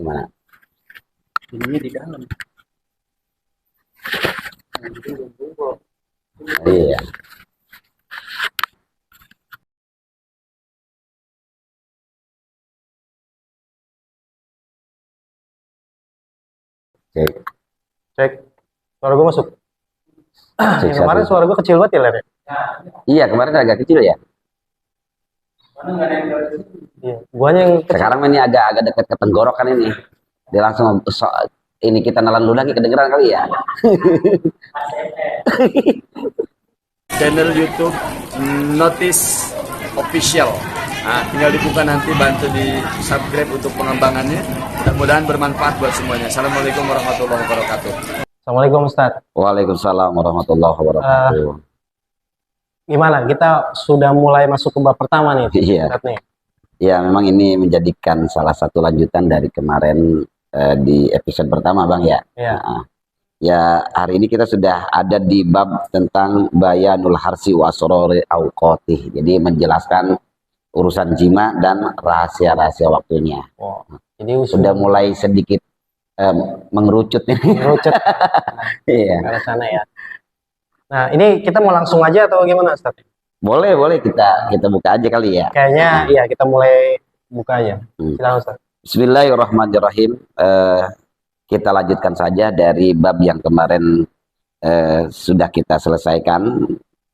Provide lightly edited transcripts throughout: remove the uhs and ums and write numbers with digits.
Mana? Ininya di dalam. Iya. Cek. Cek. Suara gue masuk. Cek Yang kemarin satu. suara gue kecil banget ya, Ler? Iya, kemarin agak kecil ya. Iya. Guanya yang kecil. Sekarang ini agak dekat ke tenggorokan ini. Dia langsung ini kita nelan dulu lagi kedengeran kali ya. Channel YouTube Notice Official. Nah, tinggal dibuka nanti, bantu di subscribe untuk pengembangannya. Mudah-mudahan bermanfaat buat semuanya. Assalamualaikum warahmatullahi wabarakatuh. Assalamualaikum Ustaz. Waalaikumsalam warahmatullahi wabarakatuh. Gimana? Kita sudah mulai masuk ke bab pertama nih. Iya. Ustaz, nih. Ya, memang ini menjadikan salah satu lanjutan dari kemarin di episode pertama, Bang ya. Iya. Ya, hari ini kita sudah ada di bab tentang bayanul harsi wa asrori auqatih. Jadi menjelaskan urusan jima dan rahasia-rahasia waktunya. Oh, jadi Sudah mulai sedikit mengerucut nih. mengerucut Iya. ke sana ya. Nah, ini kita mau langsung aja atau gimana, Ustaz? Boleh kita buka aja kali ya. Kayaknya iya, kita mulai buka aja. Silakan, Ustaz. Bismillahirrahmanirrahim. Kita lanjutkan saja dari bab yang kemarin sudah kita selesaikan.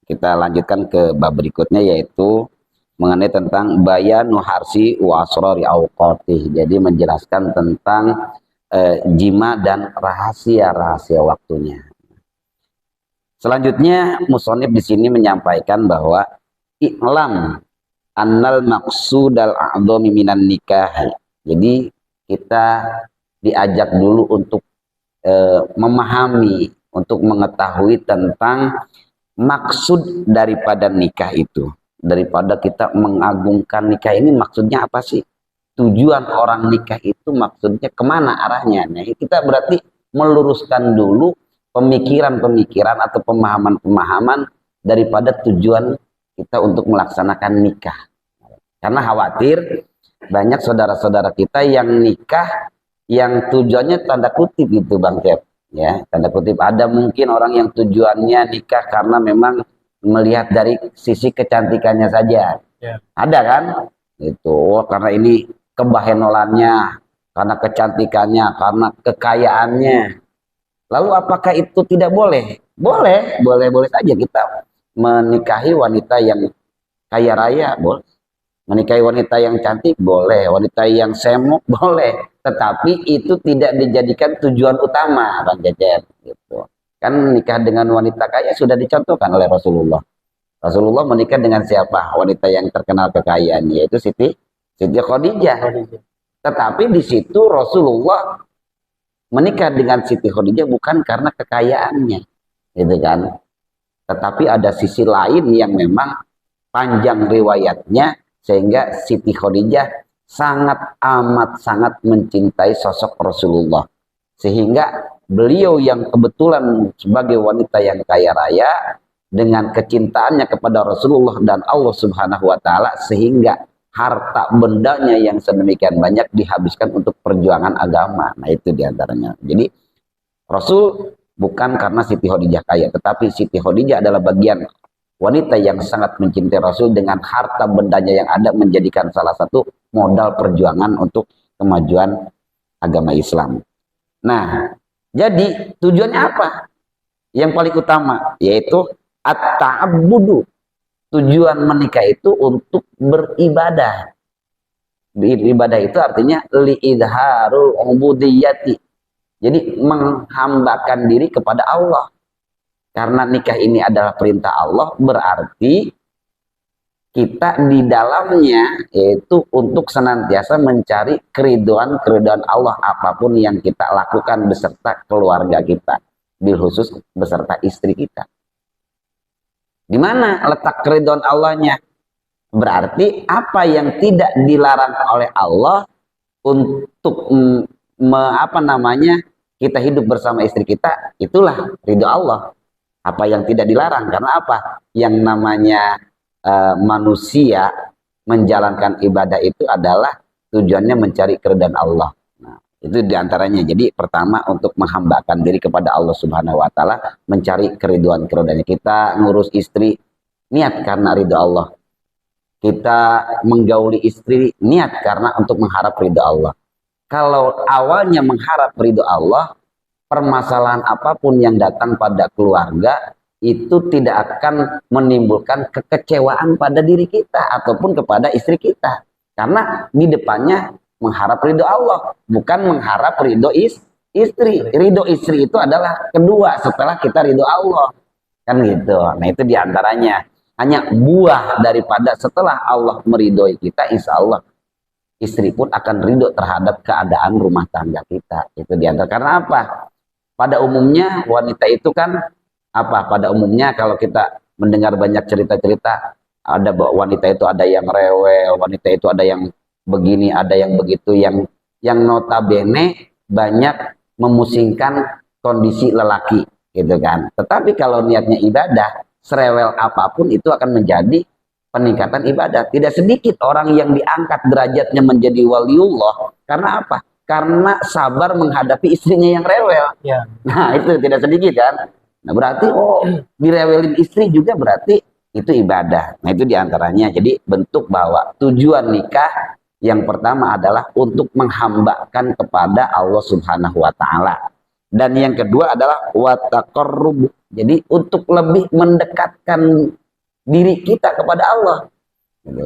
Kita lanjutkan ke bab berikutnya, yaitu mengenai tentang bayanu harsi wa asrari auqatih. Jadi menjelaskan tentang jima dan rahasia-rahasia waktunya. Selanjutnya musonib di sini menyampaikan bahwa i'lam annal maqsudal a'dhami minan nikah. Jadi kita diajak dulu untuk memahami, untuk mengetahui tentang maksud daripada nikah itu. Daripada kita mengagungkan nikah ini, maksudnya apa sih? Tujuan orang nikah itu maksudnya kemana arahnya? Nah, kita berarti meluruskan dulu pemikiran-pemikiran atau pemahaman-pemahaman daripada tujuan kita untuk melaksanakan nikah. Karena khawatir banyak saudara-saudara kita yang nikah yang tujuannya tanda kutip gitu, Bang Cep. Ya, tanda kutip. Ada mungkin orang yang tujuannya nikah karena memang melihat dari sisi kecantikannya saja. Ya. Ada kan? Itu karena ini kebahenolannya, karena kecantikannya, karena kekayaannya. Lalu apakah itu tidak boleh? Boleh saja kita menikahi wanita yang kaya raya, boleh. Menikahi wanita yang cantik, boleh. Wanita yang semok, boleh. Tetapi itu tidak dijadikan tujuan utama, Bang Cecep. Gitu. Kan nikah dengan wanita kaya sudah dicontohkan oleh Rasulullah. Rasulullah menikah dengan siapa? Wanita yang terkenal kekayaan, yaitu Siti Khadijah. Tetapi di situ Rasulullah menikah dengan Siti Khadijah bukan karena kekayaannya, gitu kan? Tetapi ada sisi lain yang memang panjang riwayatnya, sehingga Siti Khadijah sangat mencintai sosok Rasulullah. Sehingga beliau yang kebetulan sebagai wanita yang kaya raya, dengan kecintaannya kepada Rasulullah dan Allah Subhanahu wa Ta'ala, sehingga harta bendanya yang sedemikian banyak dihabiskan untuk perjuangan agama. Nah, itu diantaranya. Jadi Rasul bukan karena Siti Khadijah kaya, tetapi Siti Khadijah adalah bagian wanita yang sangat mencintai Rasul, dengan harta bendanya yang ada menjadikan salah satu modal perjuangan untuk kemajuan agama Islam. Nah, jadi tujuannya apa? Yang paling utama yaitu at-ta'abbudu. Tujuan menikah itu untuk beribadah. Beribadah itu artinya li'idharul ubudiyyati. Jadi menghambakan diri kepada Allah. Karena nikah ini adalah perintah Allah, berarti kita di dalamnya yaitu untuk senantiasa mencari keriduan Allah apapun yang kita lakukan beserta keluarga kita, bil khusus beserta istri kita. Di mana letak keriduan Allahnya? Berarti apa yang tidak dilarang oleh Allah untuk kita hidup bersama istri kita, itulah ridho Allah. Apa yang tidak dilarang, karena apa? Yang namanya manusia menjalankan ibadah itu adalah tujuannya mencari keridhaan Allah. Nah, Itu diantaranya. Jadi pertama untuk menghambakan diri kepada Allah Subhanahu Wa Taala, mencari keriduan kita, ngurus istri niat karena ridho Allah. Kita menggauli istri niat karena untuk mengharap ridho Allah. Kalau awalnya mengharap ridho Allah, permasalahan apapun yang datang pada keluarga itu tidak akan menimbulkan kekecewaan pada diri kita ataupun kepada istri kita. Karena di depannya mengharap ridho Allah, bukan mengharap ridho istri. Ridho istri itu adalah kedua setelah kita ridho Allah. Kan gitu. Nah itu diantaranya. Hanya buah daripada setelah Allah meridhoi kita, insya Allah istri pun akan ridho terhadap keadaan rumah tangga kita. Itu diantara. Karena apa? Pada umumnya wanita itu kan apa? Pada umumnya kalau kita mendengar banyak cerita-cerita, ada wanita itu ada yang rewel, wanita itu ada yang begini, ada yang begitu, yang notabene banyak memusingkan kondisi lelaki, gitu kan. Tetapi kalau niatnya ibadah, serewel apapun itu akan menjadi peningkatan ibadah. Tidak sedikit orang yang diangkat derajatnya menjadi waliullah. Karena apa? Karena sabar menghadapi istrinya yang rewel. Ya. Nah itu tidak sedikit kan. Nah berarti direwelin istri juga berarti itu ibadah. Nah itu diantaranya. Jadi bentuk bahwa tujuan nikah yang pertama adalah untuk menghambakan kepada Allah Subhanahu Wa Taala. Dan yang kedua adalah wataqarrub. Jadi untuk lebih mendekatkan diri kita kepada Allah.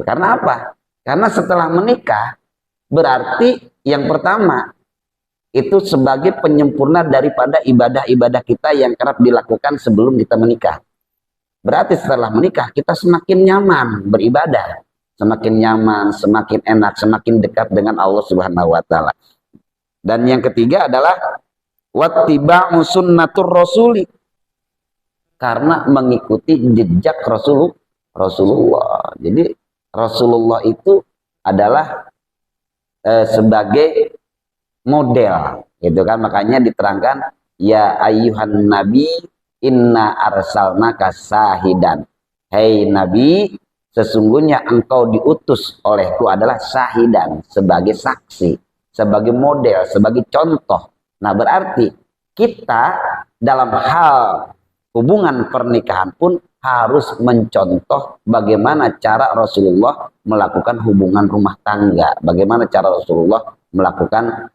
Karena apa? Karena setelah menikah berarti yang pertama itu sebagai penyempurna daripada ibadah-ibadah kita yang kerap dilakukan sebelum kita menikah. Berarti setelah menikah kita semakin nyaman beribadah, semakin nyaman, semakin enak, semakin dekat dengan Allah Subhanahu Wa Taala. Dan yang ketiga adalah wattiba'u sunnatur rasuli, karena mengikuti jejak Rasulullah. Jadi Rasulullah itu adalah sebagai model, gitu kan. Makanya diterangkan ya ayyuhan nabi inna arsalnaka sahidan. Hei nabi, sesungguhnya engkau diutus olehku adalah sahidan, sebagai saksi, sebagai model, sebagai contoh. Nah berarti kita dalam hal hubungan pernikahan pun harus mencontoh bagaimana cara Rasulullah melakukan hubungan rumah tangga, bagaimana cara Rasulullah melakukan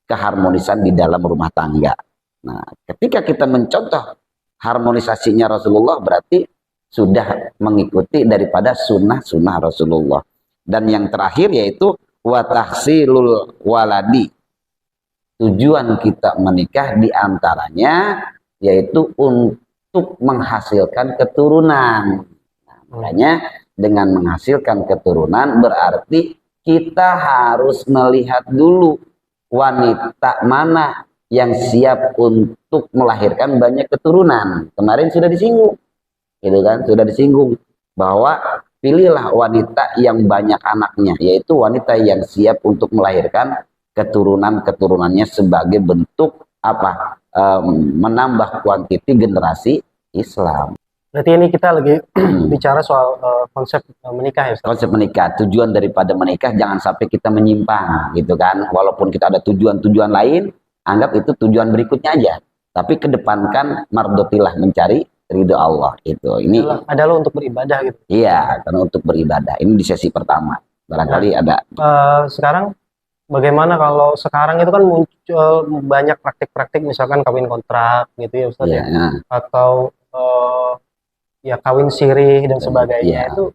keharmonisan di dalam rumah tangga. Nah, ketika kita mencontoh harmonisasinya Rasulullah, berarti sudah mengikuti daripada sunnah-sunnah Rasulullah. Dan yang terakhir yaitu watahsilul waladi. Tujuan kita menikah diantaranya yaitu untuk menghasilkan keturunan. Nah, makanya dengan menghasilkan keturunan berarti kita harus melihat dulu wanita mana yang siap untuk melahirkan banyak keturunan. Kemarin sudah disinggung, gitu kan? Sudah disinggung bahwa pilihlah wanita yang banyak anaknya, yaitu wanita yang siap untuk melahirkan keturunan-keturunannya sebagai bentuk apa? Menambah kuantiti generasi Islam. Berarti ini kita lagi bicara soal konsep menikah ya Ustaz? Konsep menikah, tujuan daripada menikah jangan sampai kita menyimpang, gitu kan. Walaupun kita ada tujuan-tujuan lain, anggap itu tujuan berikutnya aja. Tapi kedepankan mardotilah, mencari ridho Allah. Itu. Ini adalah untuk beribadah gitu. Iya, karena untuk beribadah. Ini di sesi pertama. Barangkali ada. Sekarang bagaimana kalau sekarang itu kan muncul banyak praktik-praktik misalkan kawin kontrak gitu ya Ustaz ya. Atau ya kawin sirih dan sebagainya. Itu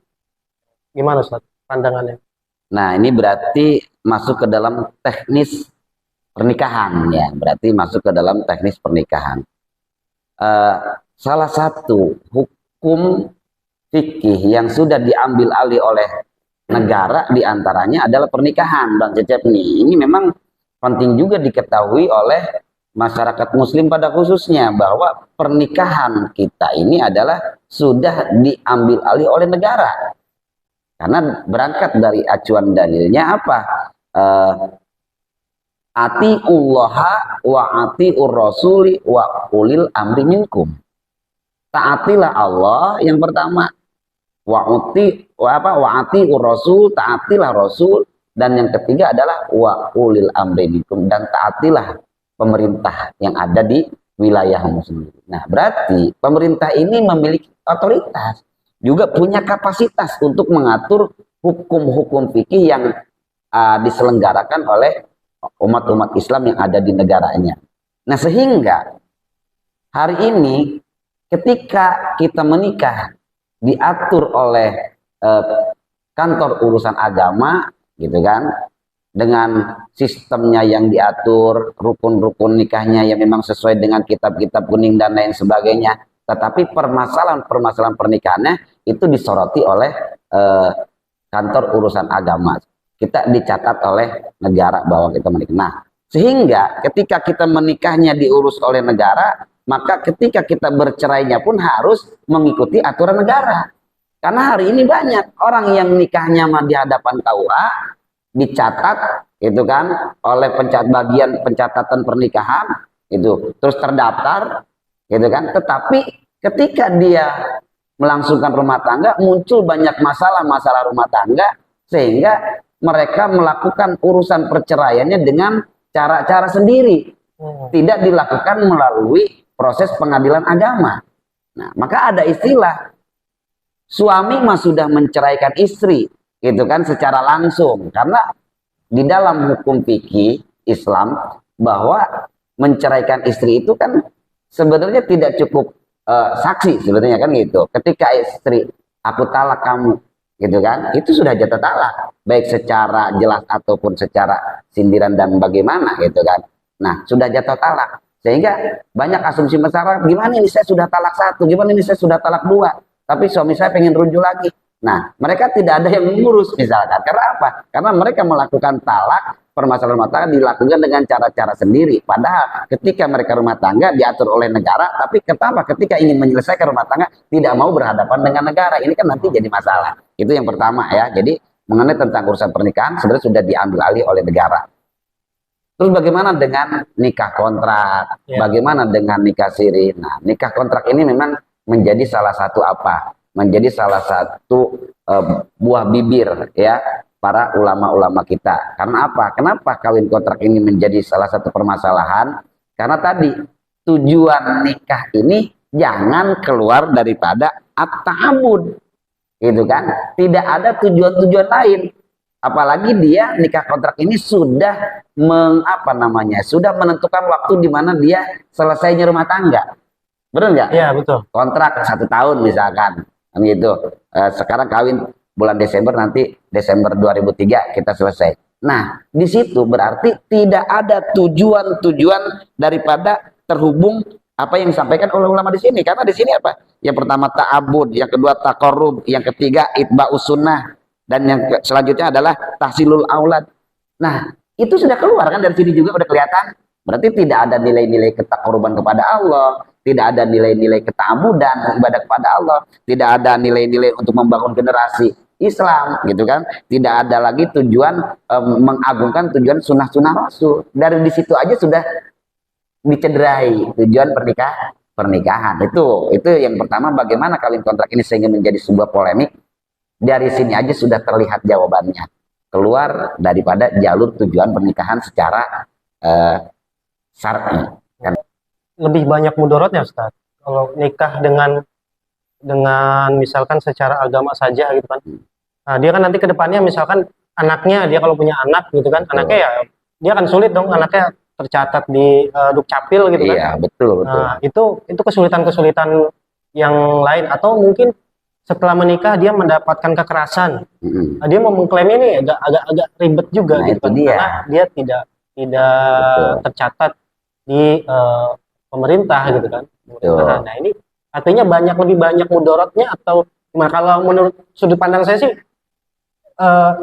gimana Ustaz pandangannya? Nah, ini berarti masuk ke dalam teknis pernikahan ya. Berarti masuk ke dalam teknis pernikahan. Salah satu hukum fikih yang sudah diambil alih oleh negara diantaranya adalah pernikahan, Bang Cecep nih. Ini memang penting juga diketahui oleh masyarakat muslim pada khususnya bahwa pernikahan kita ini adalah sudah diambil alih oleh negara. Karena berangkat dari acuan dalilnya apa? Atiullaha wa atiur rasuli wa ulil amri minkum. Taatilah Allah yang pertama. Wa atiur rasul, taatilah rasul Dan yang ketiga adalah wa ulil amri minkum, dan taatilah pemerintah yang ada di wilayahmu sendiri. Nah, berarti pemerintah ini memiliki otoritas, juga punya kapasitas untuk mengatur hukum-hukum fikih yang diselenggarakan oleh umat-umat Islam yang ada di negaranya. Nah, sehingga hari ini ketika kita menikah diatur oleh kantor urusan agama, gitu kan, dengan sistemnya yang diatur, rukun-rukun nikahnya yang memang sesuai dengan kitab-kitab kuning dan lain sebagainya. Tetapi permasalahan pernikahannya itu disoroti oleh kantor urusan agama. Kita dicatat oleh negara bahwa kita menikah. Nah, sehingga ketika kita menikahnya diurus oleh negara, maka ketika kita bercerainya pun harus mengikuti aturan negara. Karena hari ini banyak orang yang nikahnya di hadapan KUA dicatat, itu kan, oleh bagian pencatatan pernikahan, itu terus terdaftar, gitu kan. Tetapi ketika dia melangsungkan rumah tangga, muncul banyak masalah rumah tangga, sehingga mereka melakukan urusan perceraiannya dengan cara-cara sendiri, tidak dilakukan melalui proses pengadilan agama. Nah, maka ada istilah suami mah sudah menceraikan istri, gitu kan, secara langsung. Karena di dalam hukum fikih Islam bahwa menceraikan istri itu kan sebenarnya tidak cukup saksi sebenarnya, kan gitu. Ketika istri, aku talak kamu, gitu kan, itu sudah jatuh talak, baik secara jelas ataupun secara sindiran dan bagaimana, gitu kan. Nah, sudah jatuh talak, sehingga banyak asumsi masyarakat, gimana ini saya sudah talak 1, gimana ini saya sudah talak 2, tapi suami saya pengen rujuk lagi. Nah, mereka tidak ada yang mengurus misalkan. Karena apa? Karena mereka melakukan talak, permasalahan rumah tangga dilakukan dengan cara-cara sendiri. Padahal ketika mereka rumah tangga diatur oleh negara, tapi kenapa ketika ingin menyelesaikan rumah tangga tidak mau berhadapan dengan negara? Ini kan nanti jadi masalah. Itu yang pertama ya. Jadi mengenai tentang urusan pernikahan sebenarnya sudah diambil alih oleh negara. Terus bagaimana dengan nikah kontrak? Bagaimana dengan nikah siri? Nah, nikah kontrak ini memang menjadi salah satu menjadi salah satu buah bibir ya para ulama-ulama kita. Karena apa? Kenapa kawin kontrak ini menjadi salah satu permasalahan? Karena tadi tujuan nikah ini jangan keluar daripada at-ta'abbud, gitu kan? Tidak ada tujuan-tujuan lain. Apalagi dia nikah kontrak ini sudah sudah menentukan waktu di mana dia selesainya rumah tangga. Benar nggak? Iya, betul. Kontrak 1 tahun misalkan, kan gitu. Sekarang kawin bulan Desember, nanti Desember 2003 kita selesai. Nah, di situ berarti tidak ada tujuan-tujuan daripada terhubung apa yang disampaikan oleh ulama di sini. Karena di sini apa? Yang pertama ta'abud, yang kedua taqarrub, yang ketiga itba'us sunnah, dan yang selanjutnya adalah tahsilul aulad. Nah, itu sudah keluar kan dari sini juga udah kelihatan. Berarti tidak ada nilai-nilai ketakoruban kepada Allah, tidak ada nilai-nilai keta'abudan, ibadah kepada Allah, tidak ada nilai-nilai untuk membangun generasi Islam, gitu kan. Tidak ada lagi tujuan mengagungkan tujuan sunnah-sunnah Rasul. Dari di situ aja sudah dicederai tujuan pernikahan. Itu yang pertama, bagaimana kawin kontrak ini sehingga menjadi sebuah polemik. Dari sini aja sudah terlihat jawabannya. Keluar daripada jalur tujuan pernikahan secara syar'i. Lebih banyak mudorotnya, Ustaz. Kalau nikah dengan misalkan secara agama saja gitu kan. Nah, dia kan nanti ke depannya misalkan anaknya, dia kalau punya anak gitu kan, anaknya ya dia akan sulit dong anaknya tercatat di Dukcapil gitu kan. Iya, betul. Nah, itu kesulitan-kesulitan yang lain, atau mungkin setelah menikah dia mendapatkan kekerasan. Nah, dia mau mengklaim ini agak ribet juga, nah, gitu kan. Karena dia tidak tercatat di pemerintah gitu kan. Nah, ini artinya lebih banyak mudorotnya atau gimana? Kalau menurut sudut pandang saya sih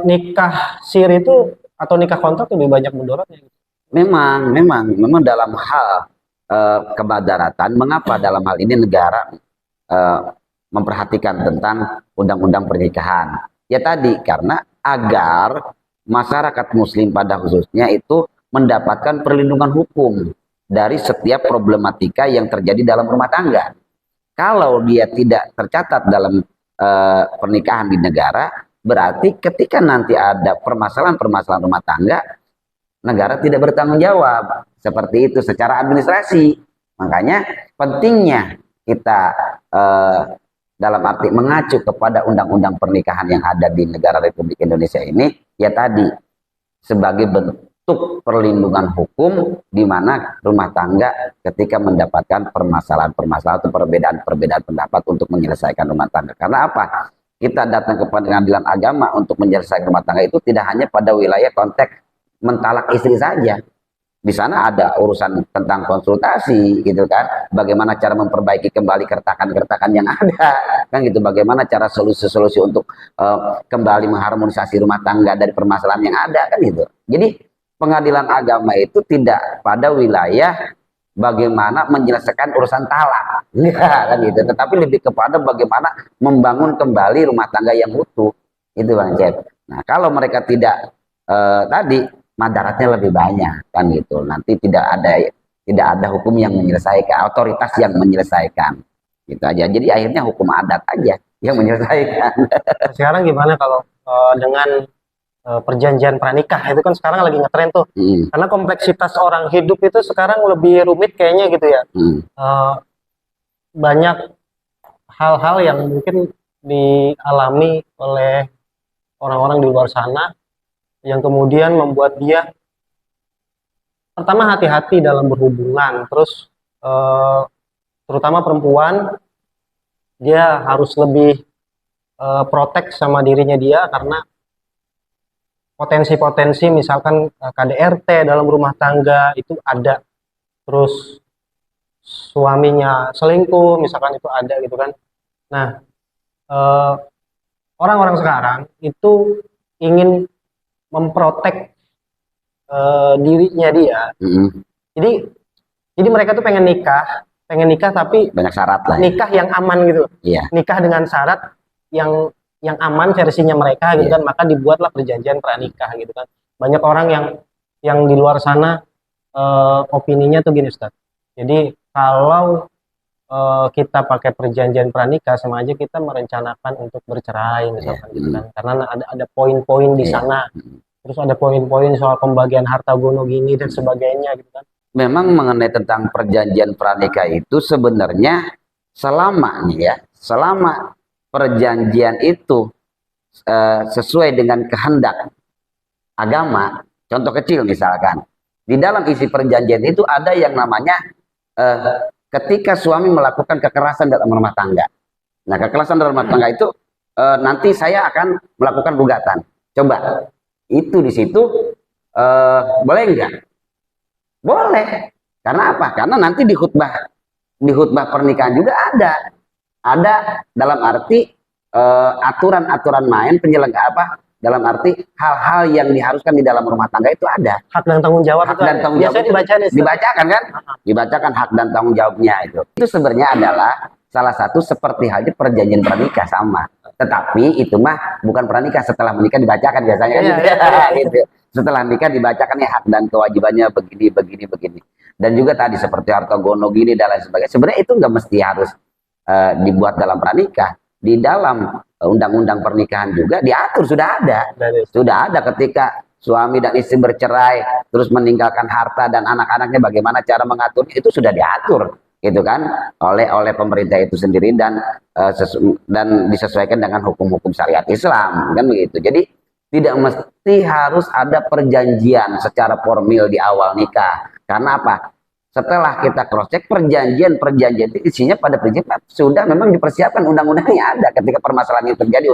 nikah siri itu atau nikah kontrak lebih banyak mudorotnya. Memang dalam hal kebadaratan, mengapa dalam hal ini negara memperhatikan tentang undang-undang pernikahan? Ya tadi, karena agar masyarakat muslim pada khususnya itu mendapatkan perlindungan hukum dari setiap problematika yang terjadi dalam rumah tangga. Kalau dia tidak tercatat dalam pernikahan di negara, Berarti ketika nanti ada permasalahan-permasalahan rumah tangga, negara tidak bertanggung jawab. Seperti itu secara administrasi. Makanya pentingnya kita dalam arti mengacu kepada undang-undang pernikahan yang ada di negara Republik Indonesia ini, ya tadi, sebagai bentuk perlindungan hukum di mana rumah tangga ketika mendapatkan permasalahan-permasalahan atau perbedaan-perbedaan pendapat untuk menyelesaikan rumah tangga. Karena apa? Kita datang ke pengadilan agama untuk menyelesaikan rumah tangga itu tidak hanya pada wilayah konteks mentalak istri saja. Di sana ada urusan tentang konsultasi, gitu kan? Bagaimana cara memperbaiki kembali keretakan-keretakan yang ada, kan gitu? Bagaimana cara solusi-solusi untuk kembali mengharmonisasi rumah tangga dari permasalahan yang ada, kan gitu? Jadi pengadilan agama itu tidak pada wilayah bagaimana menyelesaikan urusan talak, ya, kan gitu. Tetapi lebih kepada bagaimana membangun kembali rumah tangga yang utuh, itu Bang Cep. Nah, kalau mereka tidak tadi madaratnya lebih banyak, kan gitu. Nanti tidak ada hukum yang menyelesaikan, otoritas yang menyelesaikan, gitu aja. Jadi akhirnya hukum adat aja yang menyelesaikan. Sekarang gimana kalau dengan perjanjian pranikah itu kan sekarang lagi ngetren tuh, karena kompleksitas orang hidup itu sekarang lebih rumit kayaknya gitu ya. Banyak hal-hal yang mungkin dialami oleh orang-orang di luar sana yang kemudian membuat dia pertama hati-hati dalam berhubungan, terus terutama perempuan dia harus lebih protek sama dirinya dia karena potensi-potensi misalkan KDRT dalam rumah tangga itu ada, terus suaminya selingkuh misalkan itu ada gitu kan. Nah, orang-orang sekarang itu ingin memprotek dirinya dia. Jadi mereka tuh pengen nikah tapi banyak syarat lah. Nikah yang aman gitu. Nikah dengan syarat yang aman versinya mereka gitu kan, maka dibuatlah perjanjian pranikah gitu kan. Banyak orang yang di luar sana opininya tuh gini, Ustaz. Jadi kalau kita pakai perjanjian pranikah sama aja kita merencanakan untuk bercerai misalkan gitu kan. Karena ada poin-poin di sana. Terus ada poin-poin soal pembagian harta gono gini dan sebagainya gitu kan. Memang mengenai tentang perjanjian pranikah itu sebenarnya selama perjanjian itu sesuai dengan kehendak agama. Contoh kecil misalkan, di dalam isi perjanjian itu ada yang namanya ketika suami melakukan kekerasan dalam rumah tangga. Nah, kekerasan dalam rumah tangga itu nanti saya akan melakukan gugatan. Coba, itu di situ boleh enggak? Boleh. Karena apa? Karena nanti di khutbah pernikahan juga ada dalam arti aturan-aturan main penyelenggara apa? Dalam arti hal-hal yang diharuskan di dalam rumah tangga itu ada. Hak dan tanggung jawab. Hak dan tanggung jawab dibacakan kan? Dibacakan hak dan tanggung jawabnya itu. Itu sebenarnya adalah salah satu seperti halnya perjanjian pernikah sama. Tetapi itu mah bukan pernikah, setelah menikah dibacakan biasanya gitu. Setelah nikah dibacakan ya hak dan kewajibannya begini. Dan juga tadi seperti harta gono gini dan lain sebagainya. Sebenarnya itu nggak mesti harus dibuat dalam pranikah. Di dalam undang-undang pernikahan juga diatur, sudah ada ketika suami dan istri bercerai terus meninggalkan harta dan anak-anaknya bagaimana cara mengaturnya itu sudah diatur gitu kan oleh pemerintah itu sendiri dan disesuaikan dengan hukum-hukum syariat Islam kan begitu. Jadi tidak mesti harus ada perjanjian secara formal di awal nikah. Karena apa? Setelah kita cross check perjanjian itu isinya pada prinsipnya sudah memang dipersiapkan, undang-undangnya ada. Ketika permasalahan yang terjadi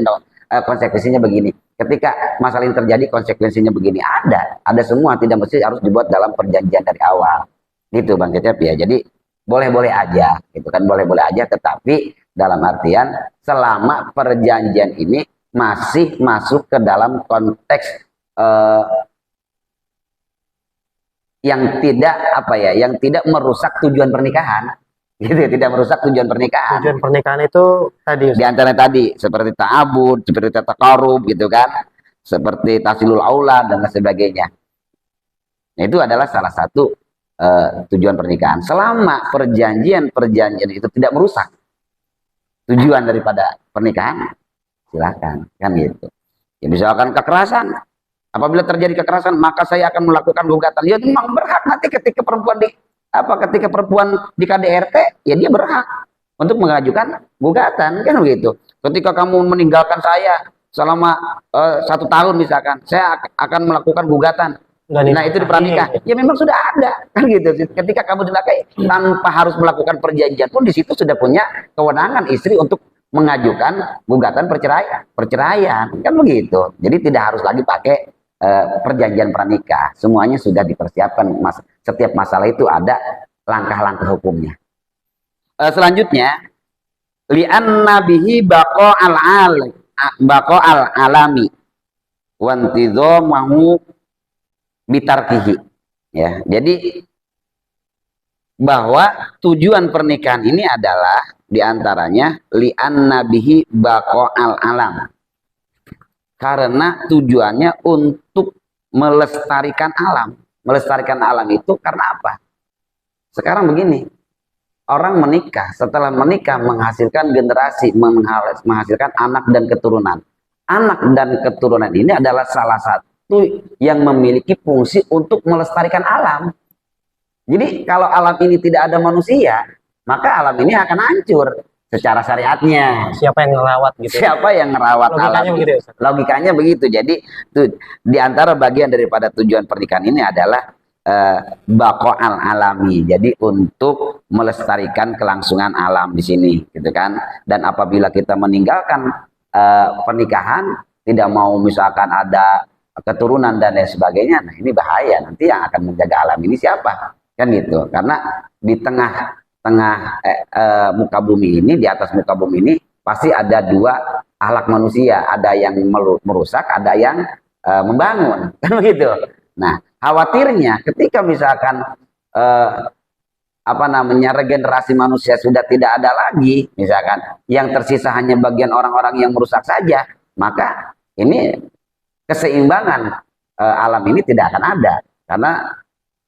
konsekuensinya begini. Ketika masalah yang terjadi konsekuensinya begini, ada semua, tidak mesti harus dibuat dalam perjanjian dari awal. Gitu Bang Cecep ya. Jadi boleh-boleh aja gitu kan, boleh-boleh aja, tetapi dalam artian selama perjanjian ini masih masuk ke dalam konteks yang tidak merusak tujuan pernikahan, gitu, tidak merusak tujuan pernikahan. Tujuan pernikahan itu tadi di antara tadi seperti ta'abud, seperti taqarrub gitu kan, seperti tasilul aula dan sebagainya. Nah, itu adalah salah satu tujuan pernikahan. Selama perjanjian itu tidak merusak tujuan daripada pernikahan, silakan kan gitu. Ya misalkan kekerasan, apabila terjadi kekerasan maka saya akan melakukan gugatan. Ya memang berhak nanti ketika perempuan di KDRT, ya dia berhak untuk mengajukan gugatan, kan begitu. Ketika kamu meninggalkan saya selama 1 tahun misalkan, saya akan melakukan gugatan. Nah itu di pranikah, ya memang sudah ada, kan gitu. Ketika kamu dinikahi tanpa harus melakukan perjanjian pun, di situ sudah punya kewenangan istri untuk mengajukan gugatan perceraian, kan begitu. Jadi tidak harus lagi pakai perjanjian pranikah, semuanya sudah dipersiapkan. Setiap masalah itu ada langkah-langkah hukumnya. Selanjutnya, li'anna bihi baqo al alami wantidhomahu bitarkihi. Ya, jadi bahwa tujuan pernikahan ini adalah diantaranya li'anna bihi baqo al alam, karena tujuannya untuk melestarikan alam. Melestarikan alam itu karena apa? Sekarang begini, orang menikah, setelah menikah menghasilkan generasi, menghasilkan anak dan keturunan. Anak dan keturunan ini adalah salah satu yang memiliki fungsi untuk melestarikan alam. Jadi kalau alam ini tidak ada manusia, maka alam ini akan hancur secara syariatnya. Siapa yang ngerawat gitu? Siapa yang ngerawat alam? Begitu, ya, logikanya begitu. Jadi di antara bagian daripada tujuan pernikahan ini adalah baqo al alami, jadi untuk melestarikan kelangsungan alam di sini, gitu kan. Dan apabila kita meninggalkan pernikahan, tidak mau misalkan ada keturunan dan lain sebagainya, nah ini bahaya. Nanti yang akan menjaga alam ini siapa, kan gitu. Karena di tengah muka bumi ini, di atas muka bumi ini pasti ada dua akhlak manusia, ada yang merusak, ada yang membangun, kan begitu. Nah, khawatirnya ketika misalkan regenerasi manusia sudah tidak ada lagi, misalkan yang tersisa hanya bagian orang-orang yang merusak saja, maka ini keseimbangan alam ini tidak akan ada. Karena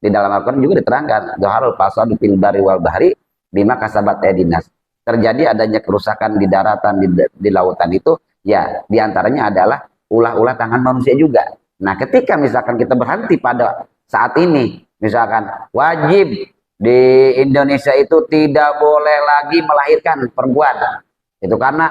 di dalam Al-Quran juga diterangkan, dhaharul fasadu fil barri wal bahri bima kasabat aydinas. Terjadi adanya kerusakan di daratan, di lautan itu, ya diantaranya adalah ulah-ulah tangan manusia juga. Nah, ketika misalkan kita berhenti pada saat ini, misalkan wajib di Indonesia itu tidak boleh lagi melahirkan perempuan, itu karena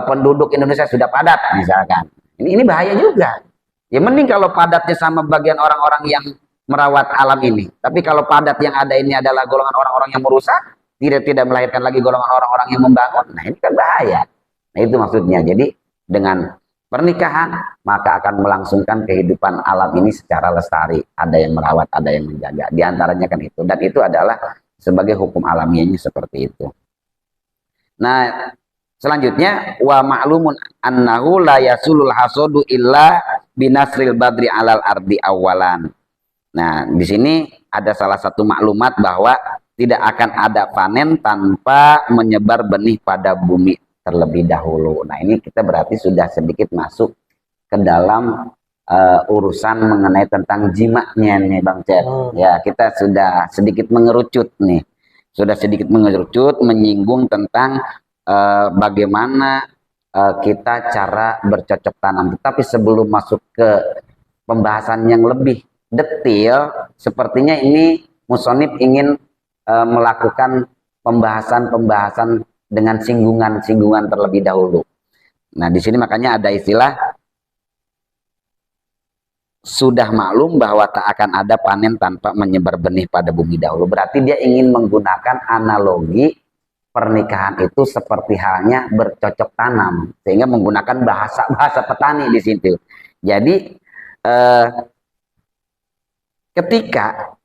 penduduk Indonesia sudah padat, misalkan. Ini bahaya juga. Ya mending kalau padatnya sama bagian orang-orang yang merawat alam ini. Tapi kalau padat yang ada ini adalah golongan orang-orang yang merusak, tidak melahirkan lagi golongan orang-orang yang membangun. Nah, ini kan bahaya. Nah, itu maksudnya. Jadi dengan pernikahan maka akan melangsungkan kehidupan alam ini secara lestari, ada yang merawat, ada yang menjaga, di antaranya kan itu, dan itu adalah sebagai hukum alamiahnya seperti itu. Nah, selanjutnya wa ma'lumun annahu la yasulul hasadu illa binasril badri alal ardi awalan. Nah, di sini ada salah satu maklumat bahwa tidak akan ada panen tanpa menyebar benih pada bumi terlebih dahulu. Nah, ini kita berarti sudah sedikit masuk ke dalam urusan mengenai tentang jimaknya nih Bang Cep. Ya, kita sudah sedikit mengerucut nih. Sudah sedikit mengerucut, menyinggung tentang bagaimana kita cara bercocok tanam. Tetapi sebelum masuk ke pembahasan yang lebih detail, sepertinya ini musonib ingin melakukan pembahasan dengan singgungan-singgungan terlebih dahulu. Nah, di sini makanya ada istilah sudah maklum bahwa tak akan ada panen tanpa menyebar benih pada bumi dahulu. Berarti dia ingin menggunakan analogi pernikahan itu seperti halnya bercocok tanam, sehingga menggunakan bahasa petani di situ. Jadi ketika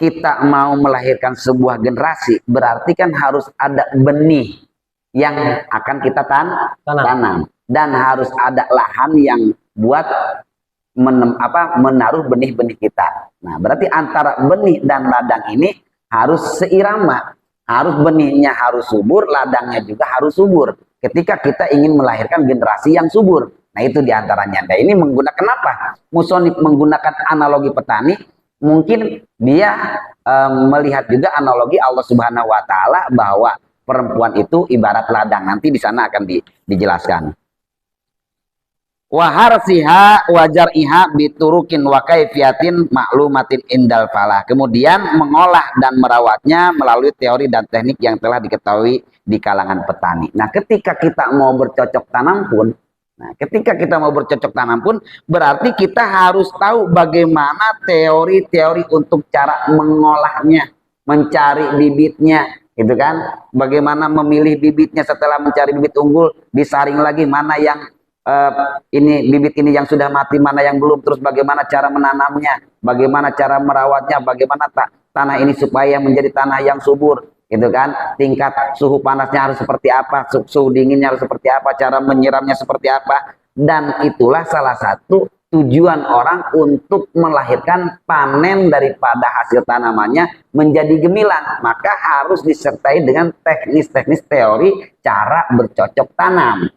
kita mau melahirkan sebuah generasi, berarti kan harus ada benih yang akan kita tanam, dan harus ada lahan yang buat menaruh benih-benih kita. Nah, berarti antara benih dan ladang ini harus seirama, harus benihnya harus subur, ladangnya juga harus subur. Ketika kita ingin melahirkan generasi yang subur, nah itu diantaranya. Nah, ini menggunakan kenapa? Musonib menggunakan analogi petani. Mungkin dia melihat juga analogi Allah Subhanahu wa Ta'ala bahwa perempuan itu ibarat ladang. Nanti di sana akan dijelaskan. wa harsiha wa jar'iha biturukin wa kaifiyatin maklumatin indal falah. Kemudian mengolah dan merawatnya melalui teori dan teknik yang telah diketahui di kalangan petani. Nah, ketika kita mau bercocok tanam pun, berarti kita harus tahu bagaimana teori-teori untuk cara mengolahnya, mencari bibitnya, gitu kan? Bagaimana memilih bibitnya setelah mencari bibit unggul, disaring lagi mana yang ini bibit ini yang sudah mati, mana yang belum, terus bagaimana cara menanamnya, bagaimana cara merawatnya, bagaimana tanah ini supaya menjadi tanah yang subur, gitu kan? Tingkat suhu panasnya harus seperti apa, suhu dinginnya harus seperti apa, cara menyiramnya seperti apa. Dan itulah salah satu tujuan orang untuk melahirkan panen daripada hasil tanamannya menjadi gemilang. Maka harus disertai dengan teknis-teknis teori cara bercocok tanam.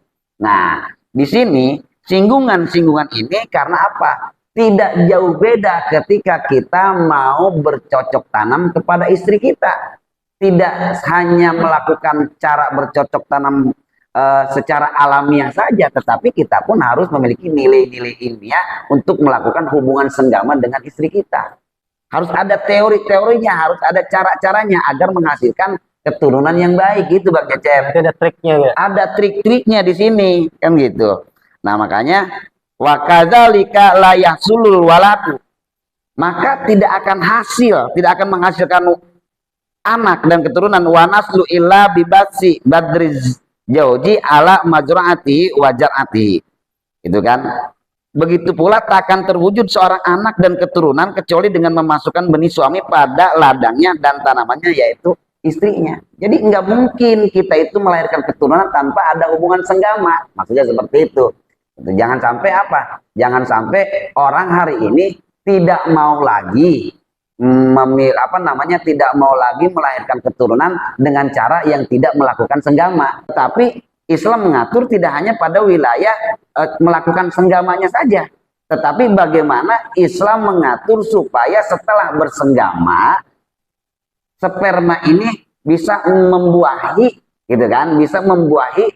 Nah, di sini singgungan-singgungan ini karena apa? Tidak jauh beda ketika kita mau bercocok tanam kepada istri kita. Tidak hanya melakukan cara bercocok tanam secara alamiah saja, tetapi kita pun harus memiliki nilai-nilai ilmiah untuk melakukan hubungan senggama dengan istri kita. Harus ada teori-teorinya, harus ada cara-caranya agar menghasilkan keturunan yang baik, gitu Bang Cecep. Ada triknya ya? Ada trik-triknya di sini, kan gitu. Nah, makanya wa kadzalika la yahsulul waladu. Maka tidak akan menghasilkan anak dan keturunan wa naslu illa bibasi badriz jauji ala majraati wa jar'ati. Itu kan? Begitu pula tak akan terwujud seorang anak dan keturunan kecuali dengan memasukkan benih suami pada ladangnya dan tanamannya, yaitu istrinya. Jadi nggak mungkin kita itu melahirkan keturunan tanpa ada hubungan senggama. Maksudnya seperti itu. Jangan sampai apa? Jangan sampai orang hari ini tidak mau lagi tidak mau lagi melahirkan keturunan dengan cara yang tidak melakukan senggama. Tapi Islam mengatur tidak hanya pada wilayah melakukan senggamanya saja, tetapi bagaimana Islam mengatur supaya setelah bersenggama sperma ini bisa membuahi, gitu kan? Bisa membuahi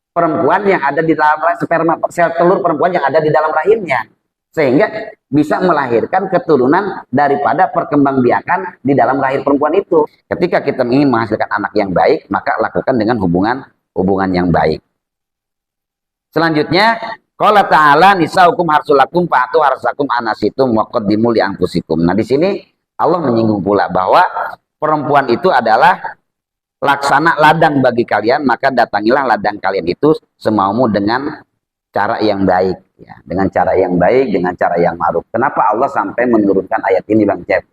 perempuan yang ada di dalam sperma, sel telur perempuan yang ada di dalam rahimnya, sehingga bisa melahirkan keturunan daripada perkembangbiakan di dalam rahim perempuan itu. Ketika kita ingin menghasilkan anak yang baik, maka lakukan dengan hubungan yang baik. Selanjutnya, qala ta'ala nisaukum harsulakum fa'atu harsakum anasitum wa qaddimu li anfusikum. Nah, di sini Allah menyinggung pula bahwa perempuan itu adalah laksana ladang bagi kalian, maka datangilah ladang kalian itu semaumu dengan cara yang baik, ya, dengan cara yang baik, dengan cara yang ma'ruf. Kenapa Allah sampai menurunkan ayat ini, Bang Cep?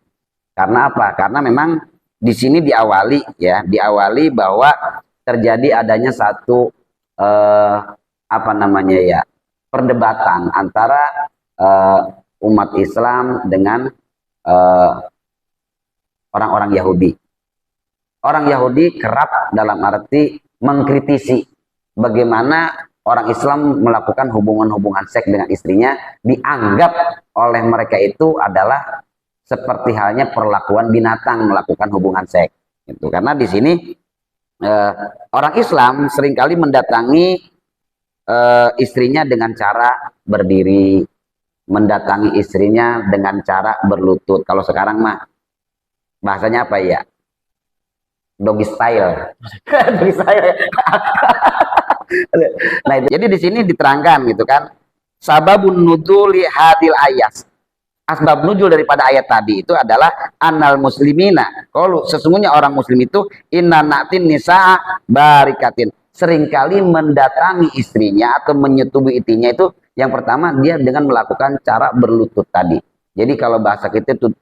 Karena apa? Karena memang di sini diawali bahwa terjadi adanya satu perdebatan antara umat Islam dengan orang-orang Yahudi. Orang Yahudi kerap dalam arti mengkritisi bagaimana orang Islam melakukan hubungan-hubungan seks dengan istrinya, dianggap oleh mereka itu adalah seperti halnya perlakuan binatang melakukan hubungan seks. Itu karena di sini orang Islam seringkali mendatangi istrinya dengan cara berdiri, mendatangi istrinya dengan cara berlutut. Kalau sekarang mah bahasanya apa ya? Doggy style. Doggy style. Nah, jadi di sini diterangkan gitu kan. Sababun nuzuli hadil ayat. Asbab nuzul daripada ayat tadi itu adalah annal muslimina. Kalau sesungguhnya orang muslim itu inna na'tin nisaa barikatin. Seringkali mendatangi istrinya atau menyetubuhi istrinya itu yang pertama dia dengan melakukan cara berlutut tadi. Jadi kalau bahasa kita itu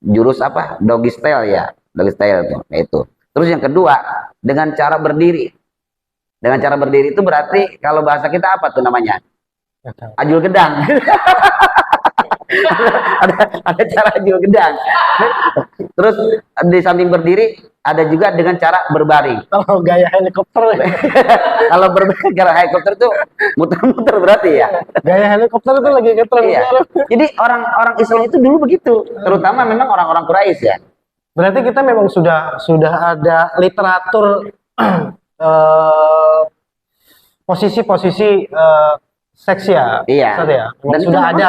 jurus apa? Doggy style ya. Doggy style itu. Terus yang kedua dengan cara berdiri. Dengan cara berdiri itu berarti kalau bahasa kita apa tuh namanya? Ajul gedang. ada cara ajul gedang. Terus di samping berdiri ada juga dengan cara berbaring. Kalau gaya helikopter. Kalau gaya helikopter tuh muter-muter berarti ya. Gaya helikopter itu lagi ngetren. Iya. Jadi orang-orang Islam itu dulu begitu, terutama memang orang-orang Quraisy ya. Berarti kita memang sudah ada literatur posisi-posisi seks ya, Iya. Ustaz ya. Memang Dan itu sudah memang ada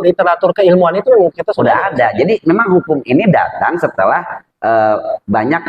literatur keilmuan itu kita sudah ada. Jadi memang hukum ini datang setelah banyak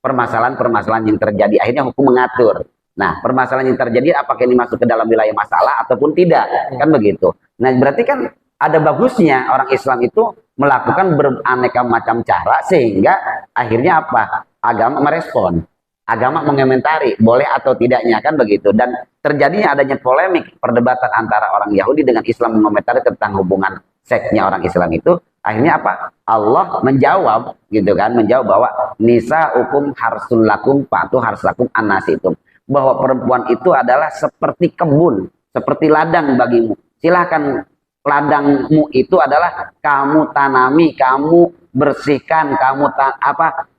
permasalahan-permasalahan yang terjadi. Akhirnya hukum mengatur. Nah, permasalahan yang terjadi apakah ini masuk ke dalam wilayah masalah ataupun tidak, kan begitu. Nah, berarti kan ada bagusnya orang Islam itu melakukan beraneka macam cara sehingga akhirnya apa? Agama merespon, agama mengomentari boleh atau tidaknya, kan begitu. Dan terjadinya adanya polemik perdebatan antara orang Yahudi dengan Islam mengomentari tentang hubungan seksnya orang Islam itu, akhirnya apa? Allah menjawab gitu kan, menjawab bahwa nisa hukum harsul lakum fatu harslakum anasitum, bahwa perempuan itu adalah seperti kebun, seperti ladang bagimu. Silahkan, ladangmu itu adalah kamu tanami, kamu bersihkan, kamu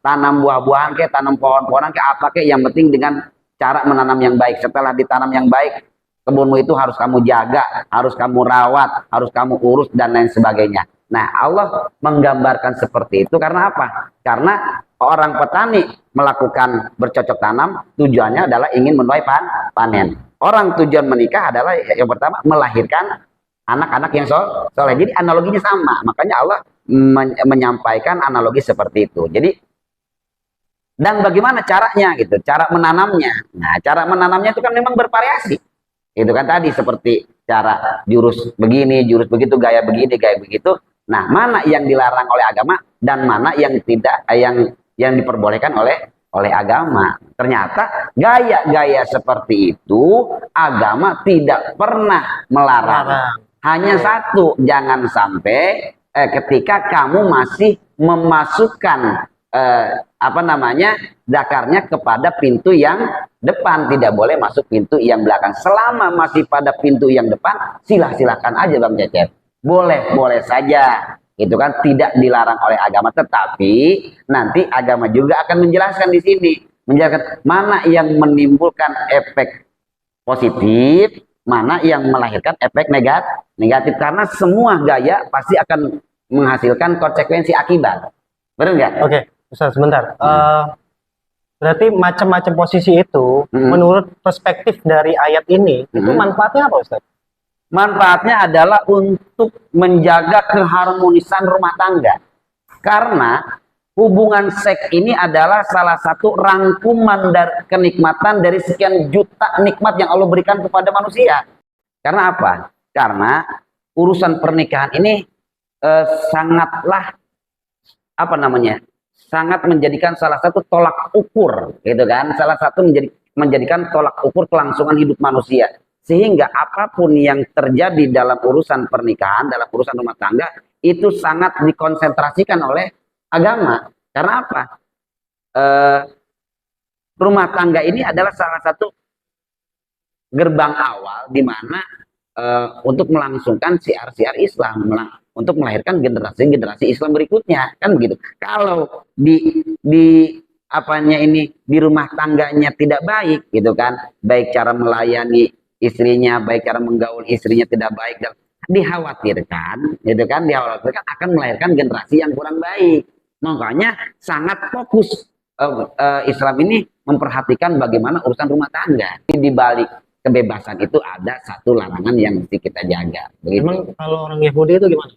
tanam buah-buahan kayak, tanam pohon-pohonan kayak apa kayak, yang penting dengan cara menanam yang baik. Setelah ditanam yang baik, kebunmu itu harus kamu jaga, harus kamu rawat, harus kamu urus dan lain sebagainya. Nah, Allah menggambarkan seperti itu karena apa? Karena orang petani melakukan bercocok tanam tujuannya adalah ingin menuai panen. Orang tujuan menikah adalah yang pertama melahirkan anak-anak yang soleh. Jadi analoginya sama. Makanya Allah menyampaikan analogi seperti itu. Jadi, dan bagaimana caranya gitu, cara menanamnya. Nah, cara menanamnya itu kan memang bervariasi. Itu kan tadi seperti cara jurus begini, jurus begitu, gaya begini, gaya begitu. Nah, mana yang dilarang oleh agama dan mana yang tidak, yang diperbolehkan oleh agama. Ternyata gaya-gaya seperti itu agama tidak pernah melarang. Hanya satu, jangan sampai ketika kamu masih memasukkan zakarnya kepada pintu yang depan, tidak boleh masuk pintu yang belakang. Selama masih pada pintu yang depan, silakan aja Bang Cecep. Boleh saja, itu kan tidak dilarang oleh agama. Tetapi nanti agama juga akan menjelaskan di sini, menjelaskan mana yang menimbulkan efek positif, mana yang melahirkan efek negatif. Karena semua gaya pasti akan menghasilkan konsekuensi akibat. Benar nggak? Oke, Ustaz, sebentar. Berarti macam-macam posisi itu, menurut perspektif dari ayat ini, itu manfaatnya apa, Ustaz? Manfaatnya adalah untuk menjaga keharmonisan rumah tangga. Karena hubungan seks ini adalah salah satu rangkuman dari kenikmatan dari sekian juta nikmat yang Allah berikan kepada manusia. Karena apa? Karena urusan pernikahan ini sangatlah sangat menjadikan salah satu tolak ukur, gitu kan? Salah satu menjadikan tolak ukur kelangsungan hidup manusia. Sehingga apapun yang terjadi dalam urusan pernikahan, dalam urusan rumah tangga, itu sangat dikonsentrasikan oleh agama. Karena apa? Rumah tangga ini adalah salah satu gerbang awal di mana untuk melangsungkan siar-siar Islam, untuk melahirkan generasi-generasi Islam berikutnya, kan begitu. Kalau di rumah tangganya tidak baik, gitu kan, baik cara melayani istrinya, baik cara menggaul istrinya tidak baik, dan dikhawatirkan akan melahirkan generasi yang kurang baik. Makanya sangat fokus Islam ini memperhatikan bagaimana urusan rumah tangga. Di balik kebebasan itu ada satu larangan yang mesti kita jaga. Begitu. Emang kalau orang Yahudi itu gimana?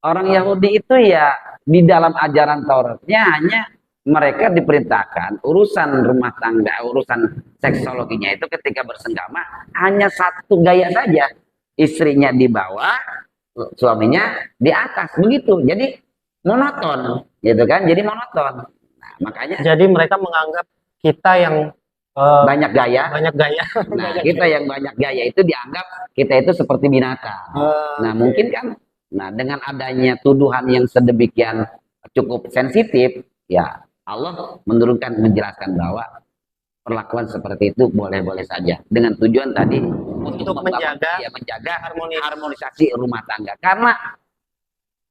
Orang Yahudi itu ya di dalam ajaran Tauratnya hanya mereka diperintahkan urusan rumah tangga, urusan seksologinya itu ketika bersenggama hanya satu gaya saja. Istrinya di bawah, suaminya di atas, begitu. Jadi monoton, gitu kan? Jadi monoton. Nah, makanya jadi mereka menganggap kita yang banyak gaya. Nah, kita yang banyak gaya itu dianggap kita itu seperti binatang. Nah, mungkin kan, dengan adanya tuduhan yang sedemikian cukup sensitif, ya Allah menjelaskan bahwa perlakuan seperti itu boleh-boleh saja dengan tujuan tadi untuk menjaga harmonisasi rumah tangga. Karena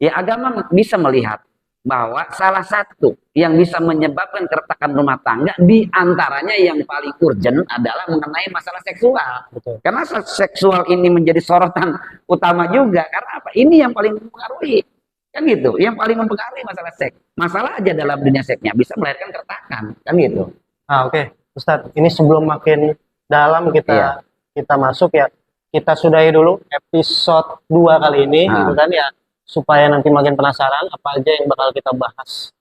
ya agama bisa melihat bahwa salah satu yang bisa menyebabkan keretakan rumah tangga di antaranya yang paling urgent adalah mengenai masalah seksual. Betul. Karena seksual ini menjadi sorotan utama juga. Karena apa? Ini yang paling mempengaruhi. Kan gitu, yang paling mempengaruhi masalah seks. Masalah aja dalam dunia seksnya bisa melahirkan keretakan, kan gitu. Oke. Ustadz, ini sebelum makin dalam kita masuk ya, kita sudahi dulu episode 2 kali ini gitu kan ya, supaya nanti makin penasaran apa aja yang bakal kita bahas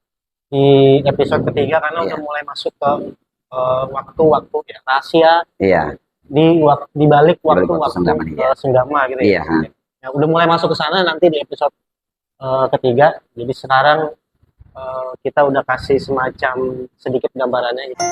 di episode ketiga, karena udah mulai masuk ke waktu-waktu ya rahasia di balik waktu-waktu senggama gitu ya. Ya, udah mulai masuk ke sana nanti di episode ketiga. Jadi sekarang kita udah kasih semacam sedikit gambarannya gitu.